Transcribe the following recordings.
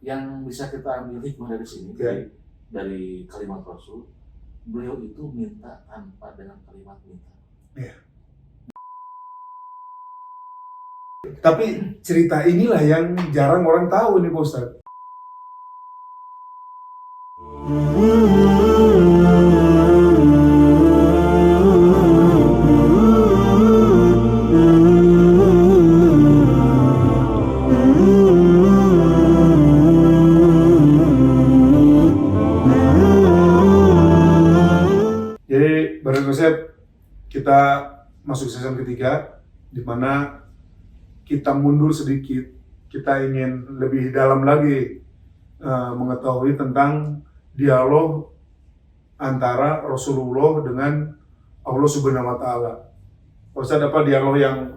yang bisa kita ambil hikmah dari sini, dari kalimat Rasul, beliau itu minta tanpa dengan kalimat minta. Tapi cerita inilah yang jarang orang tahu nih Pak Ustadz. Jadi bareng Yosef, kita masuk season ketiga, di mana kita mundur sedikit, kita ingin lebih dalam lagi mengetahui tentang dialog antara Rasulullah dengan Allah Subhanahu wa Ta'ala. Pak Ustadz, apa dialog yang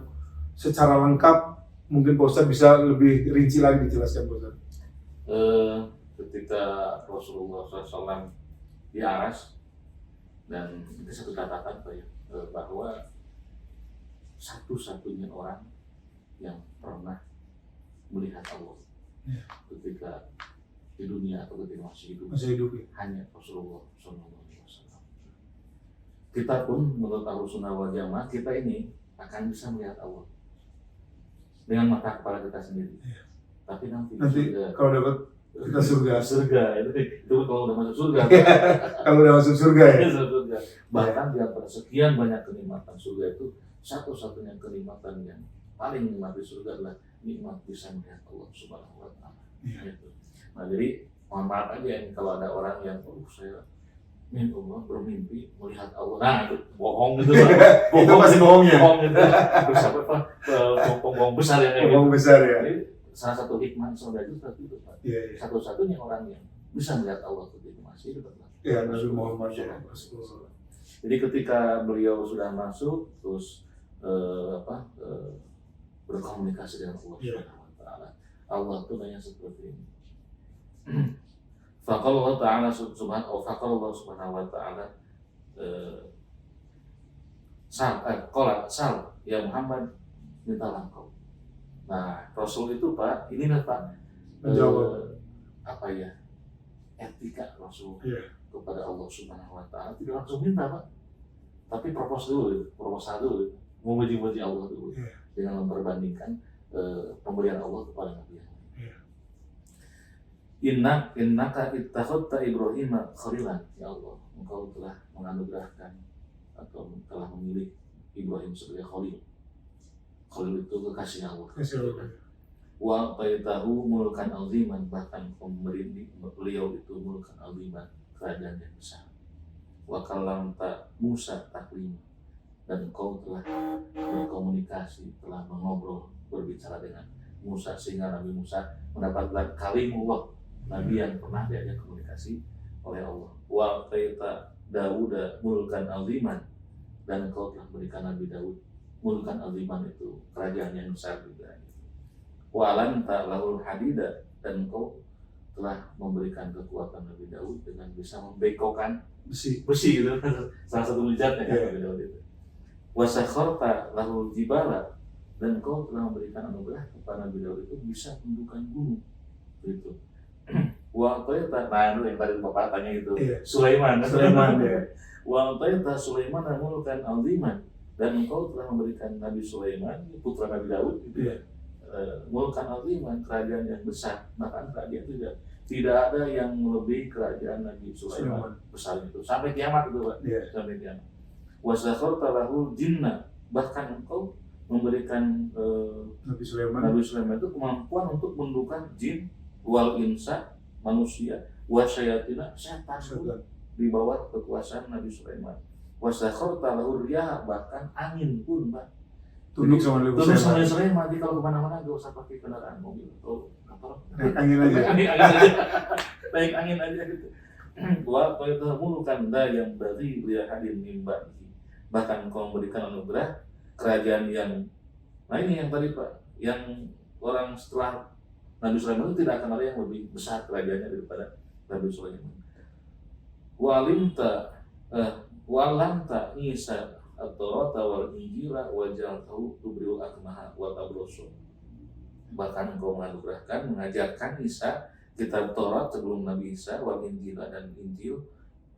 secara lengkap mungkin Pak Ustadz bisa lebih rinci lagi dijelaskan Pak Ustadz? Ketika Rasulullah SAW di Aras, dan itu satu catatan Pak ya, bahwa satu-satunya orang yang pernah melihat Allah ketika di dunia atau ketika masih hidup ya? Hanya Rasulullah SAW. Kita pun menurut Ahlussunnah wal Jamaah, kita ini akan bisa melihat Allah dengan mata kepala kita sendiri. Tapi nanti kalau dapat kita surga itu kalau udah masuk surga. Kalau udah masuk surga ya. Bahkan di antara sekian banyak kenikmatan surga itu, satu-satunya kenikmatan yang paling nikmat di surga adalah nikmat bisa melihat Allah Subhanahu wa Ta'ala. Nah, jadi mohon maaf aja ini kalau ada orang yang saya bermimpi melihat Allah. Nah, itu bohong gitu Pak. Itu masih bohongnya. Bohong gitu. Terus apa Pak? Bohong besar ya. Bohong besar ya. Jadi, salah satu hikmah surga itu seperti itu Pak. Satu-satunya orang yang bisa melihat Allah ketika masih hidup adalah Nabi Muhammad SAW. Jadi ketika beliau sudah masuk, terus berkomunikasi dengan Allah Subhanahu wa Ta'ala. Allah itu nanya seperti ini. Faqala Allah Subhanahu wa Ta'ala sal ya Muhammad, mintalah engkau. Nah, Rasul itu Pak, ini Pak menjawab apa ya, etika Rasul kepada Allah Subhanahu wa Ta'ala, tidak langsung minta Pak, tapi proposal dulu, memuji-muji Allah dulu dengan memperbandingkan pemberian Allah kepada Nabi yang lain. Innaka ittakhadta Ibrahim khalilan, ya Allah, engkau telah menganugerahkan atau telah memilih Ibrahim sebagai khalil. Khalil itu kekasih Allah. Wa taitahu mulkan aziman, bahkan beliau itu mulkan aziman, kerajaan yang besar. Wa kallamta Musa taklima, dan engkau telah berkomunikasi, telah mengobrol, berbicara dengan Musa, sehingga Nabi Musa mendapatkan kalimullah, Nabi yang pernah diajak komunikasi oleh Allah. Wa taita Daud mulkan aziman, dan engkau telah berikan Nabi Daud mulkan aziman, itu kerajaan yang besar juga. Wa alanta lahul hadida, dan engkau telah memberikan kekuatan Nabi Daud dengan bisa membengkokkan besi itu salah satu mujizatnya Nabi Daud itu. Wa sakharta lahul jibala, dan engkau telah memberikan anugerah kepada Nabi Daud itu bisa menundukkan gunung gitu. Wa taita, nah itu yang tadi Bapak tanya itu, Sulaiman ya. Wa taita Sulaiman mulkan aziman, dan engkau telah memberikan Nabi Sulaiman, putra Nabi Daud itu mulkan aziman, kerajaan yang besar. Bahkan kerajaan itu tidak ada yang lebih kerajaan Nabi Sulaiman besar itu sampai kiamat itu Pak. Sampai kiamat. Wa sakharta lahul jinna, bahkan engkau memberikan Nabi Sulaiman itu kemampuan untuk menundukkan jin, wal insa, manusia, wa syayatina, setan di bawah kekuasaan Nabi Sulaiman. Wa sakharta lahul riyaha, bahkan angin pun Pak tunduk sama Nabi Sulaiman. Jadi kalau kemana-mana gak usah pakai kendaraan mobil atau motor, naik angin aja gitu. Wa taitamukan da yang dari liahadin mimba, bahkan engkau memberikan anugerah kerajaan yang, nah ini yang tadi Pak, yang orang setelah Nabi Sulaiman itu tidak akan ada yang lebih besar kerajaannya daripada Nabi Sulaiman. Walanta Isa at-Taurata wal Injila wajaltahu tubriul akmaha wa tabrosu, bahkan engkau menganugerahkan, mengajarkan Isa kitab Taurat sebelum Nabi Isa, wal Injil dan Injil.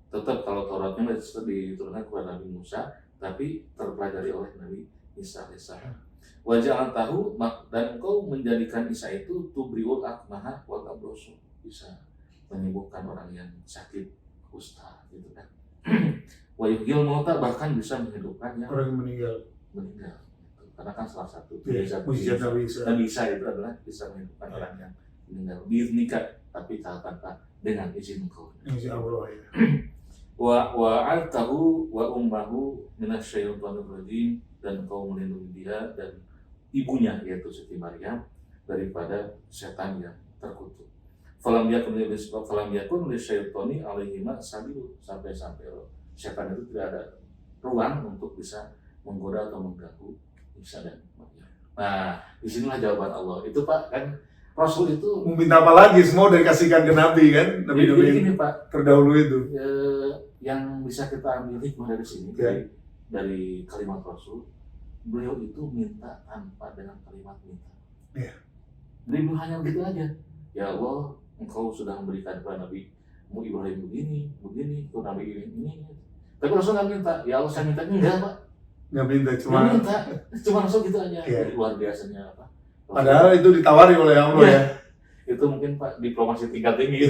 Tetap kalau Tauratnya diturunkan kepada Nabi Musa, tapi terpelajari oleh Nabi Isa alaihissalam. Wajah tahu dan engkau menjadikan Isa itu tubriul akmaha wal abroso, bisa menyembuhkan orang yang sakit kusta gitu kan. Wa yuhyil mauta, bahkan bisa menghidupkan yang Orang yang meninggal. Gitu. Karena kan salah satu Mujizat Nabi Isa. Nabi Isa itu adalah bisa menghidupkan orang yang meninggal. Biiznika, tapi kata dengan izin engkau. Izin Allah ya. Wa altahu wa ummahu minasyaitonir rajim, dan engkau melindungi dia dan ibunya yaitu Siti Maryam daripada setan yang terkutuk. Falam yakun lisyaitoni alaihima sabilu, sampai setan itu tidak ada ruang untuk bisa menggoda atau mengganggu Isa dan Maryam. Nah, disinilah jawaban Allah. Itu Pak, kan Rasul itu Mau minta apa lagi? Semua udah dikasihkan ke Nabi kan? Nabi-nabi jadi gini Pak, terdahulu itu. yang bisa kita ambil hikmah dari sini, dari kalimat Rasul, beliau itu minta tanpa dengan kalimat minta. Iya. Jadi beliau hanya begitu aja. Ya Allah, engkau sudah memberikan kepada Nabi Ibrahim begini, ke Nabi ini. Tapi Rasul nggak minta. Ya Allah, saya minta. Enggak Pak. Nggak minta, cuma Rasul gitu aja. Iya. Jadi luar biasanya apa? Rasul, padahal itu ditawari oleh Allah ya. Itu mungkin Pak diplomasi tingkat tinggi.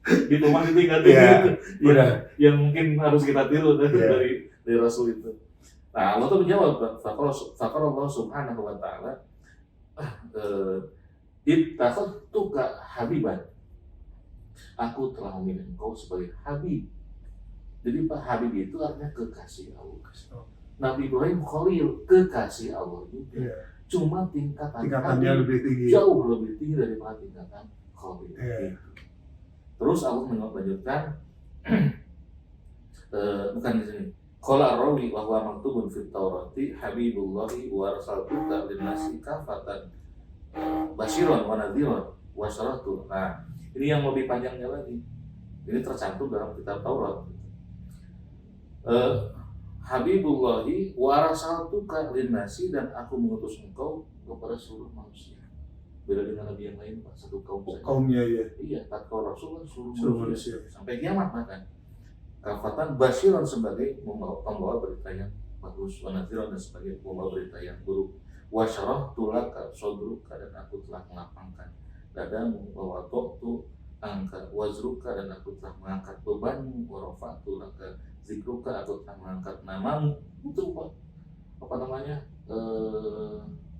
Diplomasi tingkat tinggi Iya, itu benar. yang mungkin harus kita tiru dari Rasul itu. Nah, Allah tuh menjawab, fakar Allah subhanahu wa ta'ala, ittakhadtuka habiban, aku telah memilih engkau sebagai habib. Jadi Pak, habib itu artinya kekasih Allah. Nabi Ibrahim Khalil, kekasih Allah juga. Iya. Cuma tingkatannya lebih tinggi. jauh lebih tinggi daripada tingkatan Khalil. Iya. Terus Allah melanjutkan, bukan di sini. Qala rawi wa huwa maktubun fit Taurati habibullahi wa rasulatuka linnasi kafatan basyiran wa nadhiran wa syaratu. Nah, ini yang lebih panjangnya lagi. Ini tercantum dalam kitab Taurat. Habibullahi wa rasulatuka linnasi, dan aku mengutus engkau kepada seluruh manusia. Beda dengan nabi yang lain Pak, satu kaum saja. Kaumnya ya. Iya, tatkala Rasul kan Seluruh manusia. sampai kiamat bahkan. Kafatan basyiran sebagai pembawa berita yang bagus, wa nadhiran dan sebagai pembawa berita yang buruk. Wa syarahtu laka sadruka, dan aku telah melapangkan dadamu, wa wada'tu angka wazruka, dan aku telah mengangkat bebanmu, wa rafa'tu laka zikruka, aku telah mengangkat namamu. Itu apa namanya?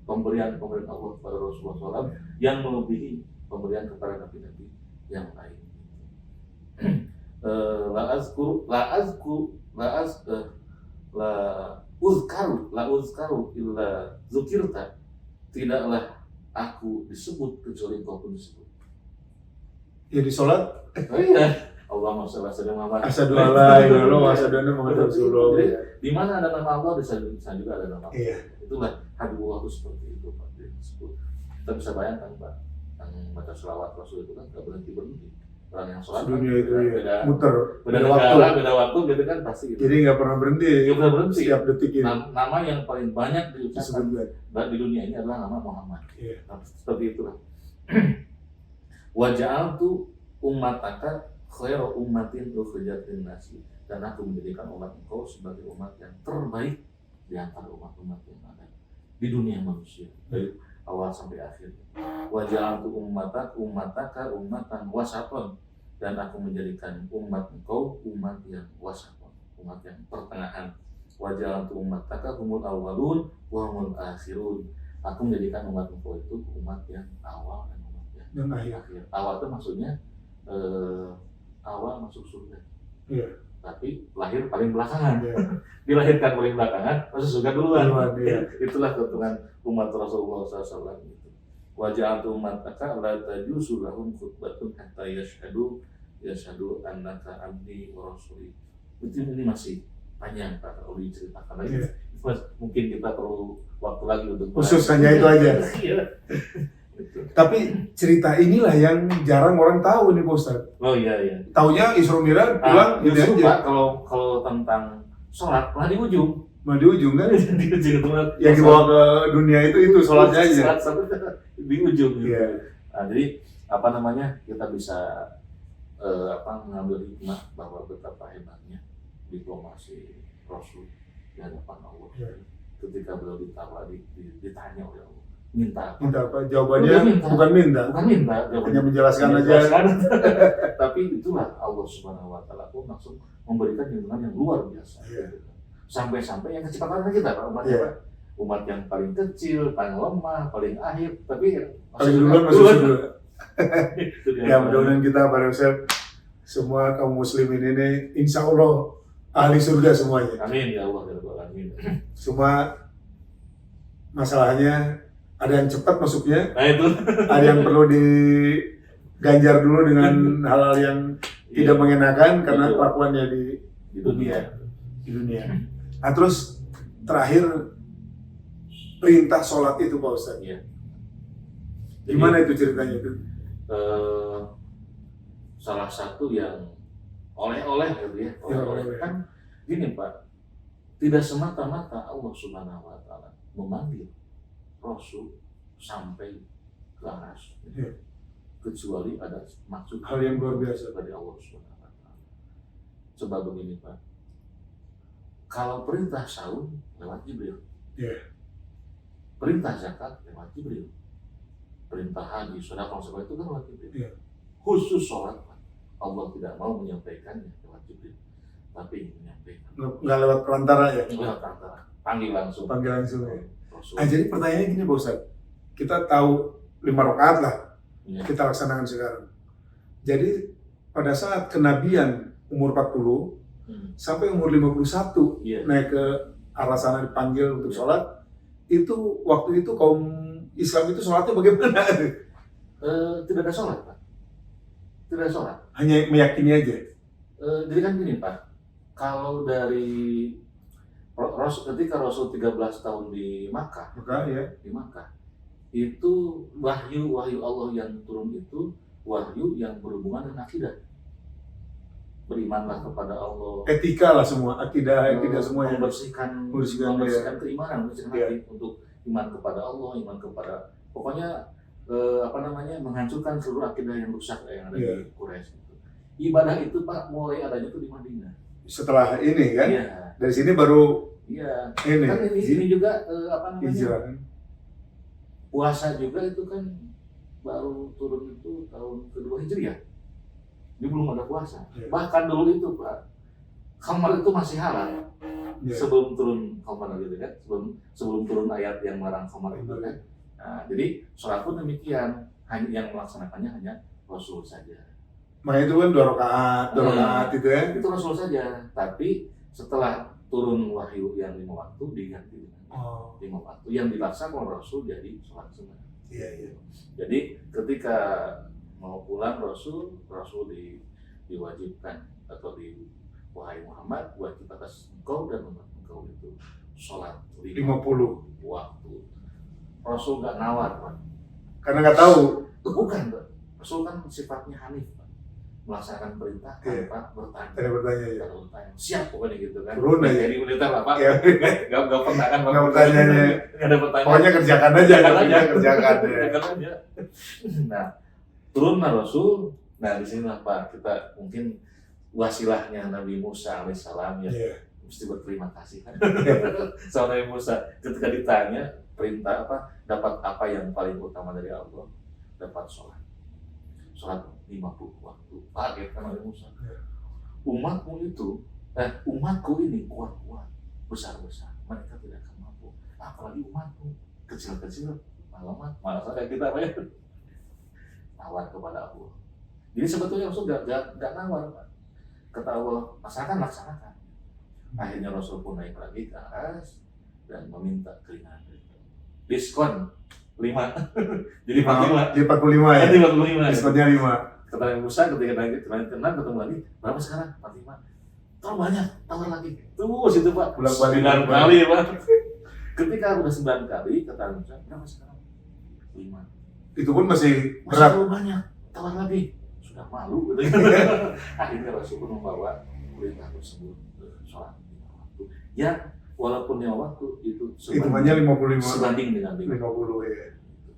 Pemberian Allah kepada Rasulullah SAW yang melebihi pemberian kepada nabi-nabi yang lain. La uzkaru illa zukirta, tidaklah aku disebut kecuali kau pun disebut. Ya di sholat. Oh iya, Allahumma shalli ala Muhammad. Asyhadu an la ilaha illallah wa asyhadu anna Muhammadar Rasulullah. Jadi di mana ada nama Allah, di sana juga ada nama Allah. Iya. Itulah Habibullah itu seperti itu Pak, disebut. Kita bisa bayangkan Pak, yang baca sholawat Rasul itu kan nggak berhenti. Orang yang sholat Dunia itu beda, muter, beda waktu gitu kan pasti gitu. Jadi nggak pernah berhenti. Nggak pernah berhenti. Setiap detik ini. Nama yang paling banyak diucapkan disebutkan di dunia ini adalah nama Muhammad. Iya. Nah, seperti itulah. Waja'altu ummataka khairu ummatin ukhrijat lin-nasi, dan aku menjadikan umat engkau sebagai umat yang terbaik di antara umat-umat yang ada di dunia manusia dari awal sampai akhir. Waja'altu ummataka ummatan wasaton, dan aku menjadikan umat engkau umat yang wasaton, umat yang pertengahan. Waja'altu ummataka humul awwalun wa humul akhirun, aku menjadikan umat engkau itu umat yang awal dan umat yang akhir. Awal itu maksudnya awal masuk surga. Iya. Tapi lahir paling belakangan. Iya. Dilahirkan paling belakangan, masuk surga duluan. Iya. Itulah keuntungan umat Rasulullah SAW. Waja'altu ummataka la tajuzu lahum khutbatun hatta yashhadu annaka abdi wa rasuli. Itu ini masih panjang Pak, kalau diceritakan lagi. Iya. Mungkin kita perlu waktu lagi untuk Khusus hanya itu aja. Tapi cerita inilah yang jarang orang tahu nih Pak Ustadz. Oh iya. Taunya Isra Mi'raj pulang gitu justru aja. Pak, kalau tentang sholat malah di ujung. Nah di ujung kan Di ujung tempat yang dibawa ke dunia itu sholatnya aja. Sholat di ujung. Iya. Nah, jadi apa namanya, kita bisa mengambil hikmah bahwa betapa hebatnya diplomasi Rasul di hadapan Allah. Ya. Ketika beliau ditanya oleh Allah, minta apa? Minta apa? Jawabannya bukan minta. Bukan minta, Hanya menjelaskan aja. Tapi itulah Allah Subhanahu Wa Taala pun langsung memberikan junjungan yang luar biasa. Ya. Sampai-sampai yang kecepatan kita, Pak, umat Ya. apa? Umat yang paling kecil, paling lemah, paling akhir, tapi yang Paling duluan masuk surga. Itu dia. Ya, mudah-mudahan kita pada Ustaz, semua kaum muslimin ini insya Allah ahli surga semuanya. Amin ya Allah ya Rabbal Alamin. Cuma masalahnya ada yang cepat masuknya, Nah itu. ada yang perlu diganjar dulu dengan hal-hal yang tidak mengenakan karena Betul. kelakuannya Di dunia. di dunia. Nah terus terakhir perintah sholat itu Pak Ustaz. Iya. Gimana itu ceritanya itu? Salah satu yang oleh-oleh gitu ya. Oleh-oleh kan gini Pak, tidak semata-mata Allah Subhanahu Wa Taala memanggil Rasul sampai ke aras, Ya. kecuali ada maksud Hal yang luar biasa. dari Allah Subhanahu Wa Taala. Sebab begini Pak, kalau perintah saum lewat Jibril, Ya. perintah zakat lewat Jibril, perintah haji, sedekah itu kan lewat Jibril. Ya. Khusus sholat Pak, Allah tidak mau menyampaikannya lewat Jibril, tapi ingin menyampaikan Nggak lewat perantara ya? lewat antara, panggil langsung. Panggil langsung ya. Rasul. Jadi pertanyaannya gini Pak Ustaz, kita tahu 5 rakaat lah Ya. kita laksanakan sekarang. Jadi pada saat kenabian umur 40 sampai umur 51 Iya. naik ke arah sana dipanggil untuk sholat, itu waktu itu kaum Islam itu sholatnya bagaimana? Tidak ada sholat Pak, tidak ada sholat. Hanya meyakini aja. Jadi kan gini Pak, kalau dari ketika Rasul 13 tahun di Makkah, Maka ya, itu wahyu Allah yang turun itu wahyu yang berhubungan dengan akidah. Berimanlah kepada Allah, etika lah semua, akidah semuanya. membersihkan keimanan, membersihkan Iya. hati untuk iman kepada Allah, iman kepada pokoknya menghancurkan seluruh akidah yang rusak yang ada Iya. di Quraisy. Ibadah itu Pak mulai adanya itu di Madinah. Setelah ini kan, Iya, dari sini baru iya. ini, Kan ini juga hijrah kan. puasa juga itu kan baru turun itu tahun kedua Hijriah. Ini belum ada puasa. Iya. Bahkan dulu itu Pak, khamar itu masih halal. Ya. Sebelum turun khamar gitu kan, sebelum turun ayat yang melarang khamar itu kan. Nah, jadi sholat pun demikian, hanya yang melaksanakannya hanya Rasul saja. Makanya itu kan 2 rakaat itu ya. Itu Rasul saja. Tapi setelah turun wahyu yang 5 waktu diganti dengan Oh, 5 waktu yang dilaksanakan oleh Rasul jadi sholat sunnah. iya. Jadi ketika mau pulang Rasul diwajibkan atau wahai Muhammad, wajib atas engkau dan umat engkau itu sholat 50. waktu. Rasul nggak nawar Pak. Karena nggak tahu. Bukan Pak. Rasul kan sifatnya hanif Pak. Melaksanakan perintah Iya. tanpa bertanya. Ada bertanya ya. Tanpa bertanya. Siap pokoknya gitu kan. Turun aja. Jadi militer lah Pak. Ya. Gak pernah kan Pak. Nggak bertanyanya. Nggak ada pertanyaan. Pokoknya kerjakan aja, Kerjakan aja. kerjakan ya. Kerjakan aja. Nah, turunlah Rasul. Nah, di sini Pak kita mungkin wasilahnya Nabi Musa alaihissalam ya Iya. mesti berterima kasih kan. Soal Nabi Musa ketika ditanya perintah dapat apa yang paling utama dari Allah, dapat sholat 50 waktu. Kaget kan Nabi Musa. Umatmu ini kuat-kuat, besar-besar, mereka tidak akan mampu. Apalagi umatmu kecil-kecil, malah saya kita apa ya? Nawar kepada Allah. Jadi sebetulnya Rasul gak nawar Pak. Kata Allah, laksanakan. Akhirnya Rasul pun naik lagi ke atas dan meminta keringanan. Diskon 5. Jadi 45. Jadi 45 ya. Jadi 45. Diskonnya 5. Kata Nabi Musa ketika naik kenal ketemu lagi, berapa sekarang? 45. Terlalu banyak, tawar lagi. Terus itu Pak. Bolak-balik. 9 kali Pak. Ketika udah 9 kali, kata Nabi Musa, berapa sekarang? 5. Itu pun masih Masih berat. terlalu banyak, tawar lagi. Sudah malu. Gitu. Akhirnya Rasul pun membawa perintah tersebut sholat 5 waktu. Yang walaupun 5 waktu itu Hitungannya 55. sebanding dengan 50 ya.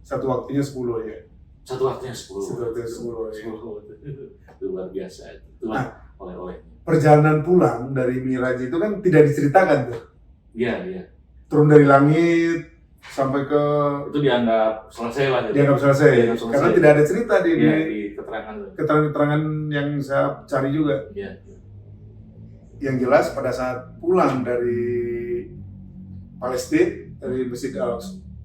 Satu waktunya 10 ya. Satu waktunya 10. Satu waktunya 10, ya. 10. Luar biasa itu. Itulah oleh-olehnya. Perjalanan pulang dari Miraj itu kan tidak diceritakan tuh. Iya. Turun dari langit sampai ke Itu dianggap selesai lah. dianggap selesai. Dianggap selesai. Karena tidak ada cerita Iya, di keterangan. keterangan yang saya cari juga. Iya. Yang jelas pada saat pulang dari Palestina, dari Masjid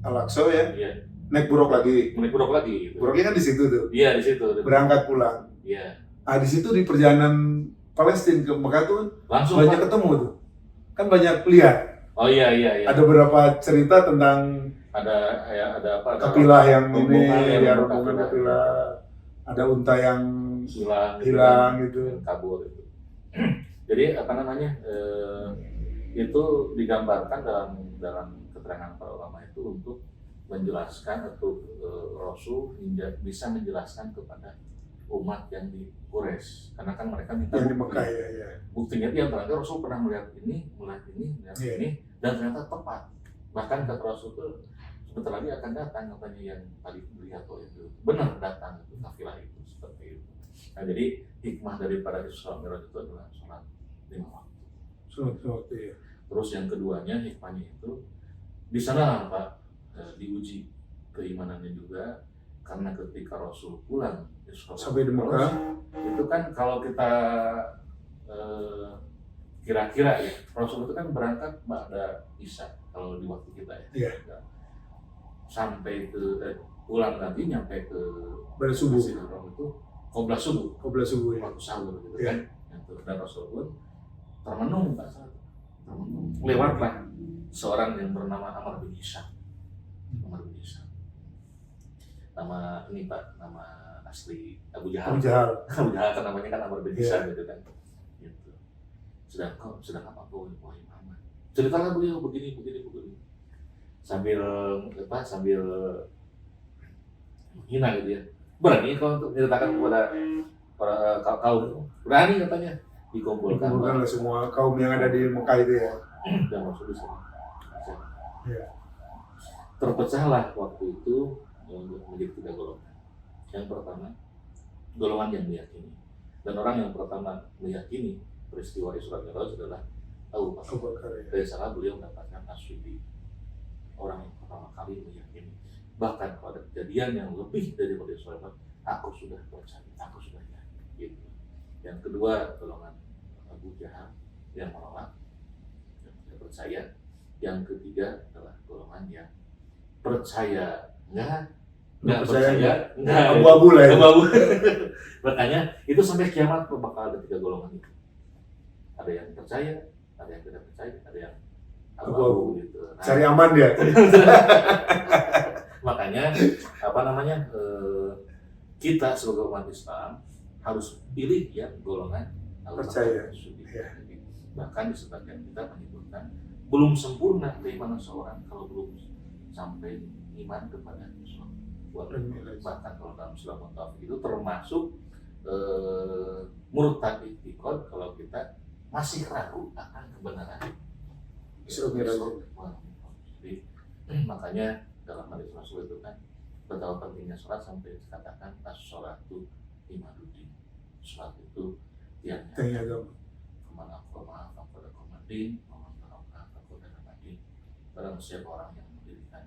Al-Aqsa ya, Iya. naik buruk lagi. Naik buruk lagi. Gitu. Buruknya kan di situ tuh. Iya, di situ. Berangkat pulang. Iya. Ah, di situ di perjalanan Palestina ke Mekah tuh Langsung banyak Pak. ketemu tuh. Kan banyak lihat. Oh iya. Ada beberapa cerita tentang Ada apa? Ada kapilah yang ini, rombongan, ya rombongan kapilah. Ada unta yang hilang gitu. kabur itu. Jadi apa namanya? Itu digambarkan dalam keterangan para ulama itu untuk menjelaskan atau Rasul bisa menjelaskan kepada umat yang di Quraisy, karena kan mereka minta Yang di bukti. Mekah ya. Buktinya dia ternyata Rasul pernah melihat ini, Iya. ini, dan ternyata tepat. Bahkan kata Rasul itu sebentar lagi akan datang katanya yang tadi dilihat itu benar datang itu kafilah itu seperti itu. Nah jadi hikmah daripada Isra Mi'raj itu adalah sholat 5 waktu. Suatu ya. Terus yang keduanya hikmahnya itu di sana Pak diuji keimanannya juga, karena ketika Rasul pulang Isra Sampai di Mi'raj, Mekah. itu kan kalau kita kira-kira ya, Rasul itu kan berangkat pada Isya kalau di waktu kita ya. Iya. Sampai ke pulang nanti nyampe ke Pada subuh. Masjidil Haram itu qobla subuh, Qobla subuh ya. waktu sahur gitu Iya. kan. Dan Rasul pun termenung Pak, termenung. Lewatlah seorang yang bernama Amr bin Hisham. Nama ini Pak, nama asli Abu Jahal. Abu Jahal. Abu Jahal kan namanya kan Amr bin Iya. Hisham gitu kan. Gitu. Sedang apa kau wahai Muhammad? Ceritalah beliau begini. Sambil menghina gitu ya. Berani kau untuk menceritakan kepada para kaum, berani katanya dikumpulkan Dikumpulkanlah semua kaum yang ada di Mekah itu ya. dan Rasul di sana. Iya. Terpecahlah waktu itu menjadi 3 golongan. Yang pertama, golongan yang meyakini, dan orang yang pertama meyakini peristiwa Isra Mi'raj adalah Abu Abu Bakar. Bakar ya. Dari sana beliau mendapatkan as-siddiq, orang yang pertama kali meyakini. Bahkan pada kejadian yang lebih daripada Isra Mi'raj, aku sudah percaya, aku sudah yakin. Gitu. Yang kedua, golongan Abu Jahal yang menolak, yang tidak percaya. Yang ketiga adalah golongan yang percaya, nggak percaya, nggak Abu-abu lah ya. abu-abu. Makanya itu sampai kiamat bakal ada 3 golongan itu. Ada yang percaya, ada yang tidak percaya, ada yang abu-abu gitu. Nah, Cari aman dia. makanya apa namanya kita sebagai umat Islam harus pilih yang golongan Percaya. Al-Fatihah. Ya. Bahkan di sebagian kita menyebutkan belum sempurna keimanan seorang kalau belum sampai iman kepada Isra wal Mi'raj. Bahkan kalau dalam Surah Taufik itu termasuk murtad i'tiqad kalau kita masih ragu akan kebenaran Isra Mi'raj. Jadi makanya dalam hadis Rasul itu kan betapa pentingnya sholat sampai dikatakan as-sholatu imaduddin. Sholat itu tiangnya Tanya agama. kemana kepada komadin, kepada namadin. Barang siapa orang yang mendirikan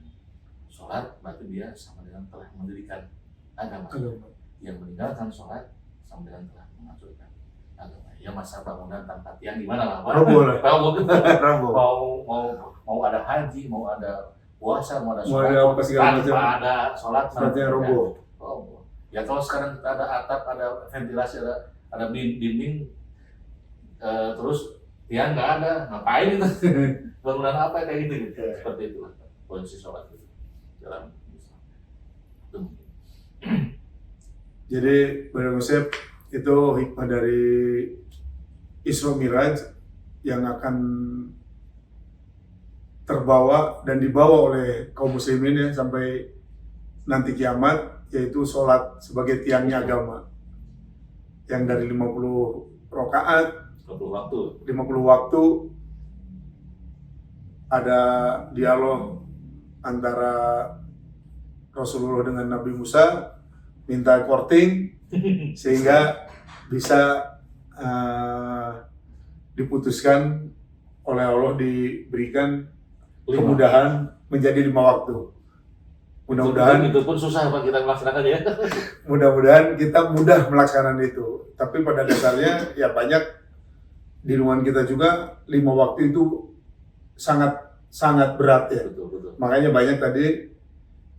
sholat, berarti dia sama dengan telah mendirikan agama. Yang meninggalkan sholat sama dengan telah menghancurkan agama. Ya masa bangunan tanpa tiang gimana lah? Roboh lah. Roboh. Mau ada haji, mau ada puasa, mau ada Mau sholat, ada apa segala macam. tanpa ada sholat, Sholatnya roboh. roboh. Ya kalau sekarang kita ada atap, ada ventilasi, ada dinding, terus tiang nggak ada, ngapain itu? Bangunan apa kayak gitu? Seperti itu kondisi sholat itu dalam Islam. Itu mungkin. Jadi Brother Musib, itu hikmah dari Isra Mi'raj yang akan terbawa dan dibawa oleh kaum muslimin ya sampai nanti kiamat, yaitu sholat sebagai tiangnya agama yang dari 50 rakaat 50 waktu ada dialog antara Rasulullah dengan Nabi Musa, minta courting sehingga bisa diputuskan oleh Allah, diberikan kemudahan menjadi 5 waktu. Mudah-mudahan itu pun susah Pak kita melaksanakan ya. Mudah-mudahan kita mudah melaksanakan itu. Tapi pada dasarnya ya banyak di lingkungan kita juga 5 waktu itu sangat berat ya. Betul. Makanya banyak tadi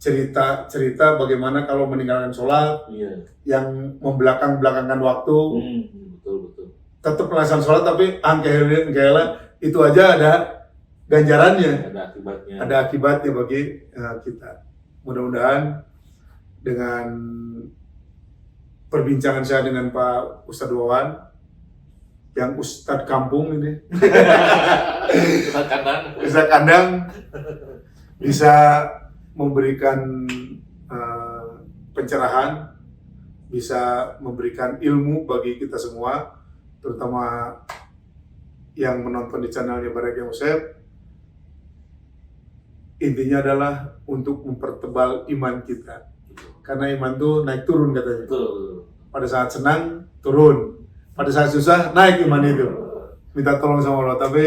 cerita bagaimana kalau meninggalkan sholat, Iya. yang membelakang-belakangkan waktu, Betul. tetap melaksanakan sholat tapi angkela itu aja ada ganjarannya, Ada akibatnya. bagi kita. Mudah-mudahan dengan perbincangan saya dengan Pak Ustadz Wawan, yang Ustadz kampung ini, Ustadz kandang, bisa memberikan pencerahan, bisa memberikan ilmu bagi kita semua, terutama yang menonton di channelnya Barakah Musab. Intinya adalah untuk mempertebal iman kita, karena iman itu naik turun katanya. Betul. Pada saat senang turun, pada saat susah naik iman itu, minta tolong sama Allah. Tapi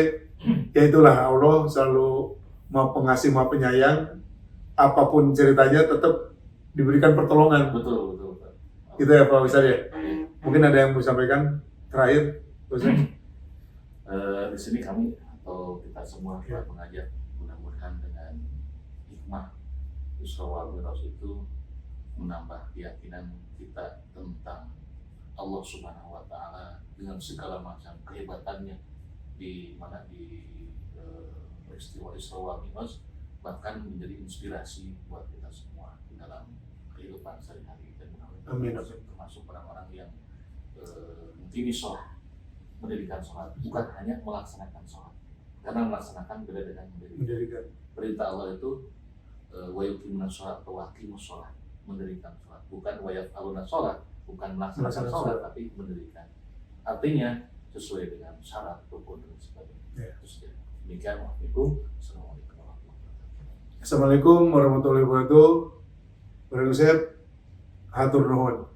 ya itulah, Allah selalu Maha Pengasih, Maha Penyayang. Apapun ceritanya tetap diberikan pertolongan. Betul. Gitu ya Pak Ustadz ya. Mungkin ada yang mau sampaikan terakhir, Pak Ustadz? Di sini kami atau kita semua mengajak, mudah-mudahan dengan hikmah Isra wal Mi'raj itu menambah keyakinan kita tentang Allah Subhanahu wa Ta'ala dengan segala macam kehebatannya, di mana di peristiwa Isra wal Mi'raj bahkan menjadi inspirasi buat kita semua di dalam kehidupan sehari-hari. Dan Amin. Termasuk orang-orang yang mungkin sholat, mendirikan sholat, bukan hanya melaksanakan sholat, karena melaksanakan beda dengan mendirikan. Perintah Allah itu wa yuqimuna sholat atau waqimus sholat, mendirikan sholat, bukan wa yaf'aluna sholat, bukan melaksanakan sholat tapi mendirikan. Artinya sesuai dengan syarat, rukun dan sebagainya. Demikian. Assalamualaikum warahmatullahi wabarakatuh. Barakah Musab, hatur nuhun.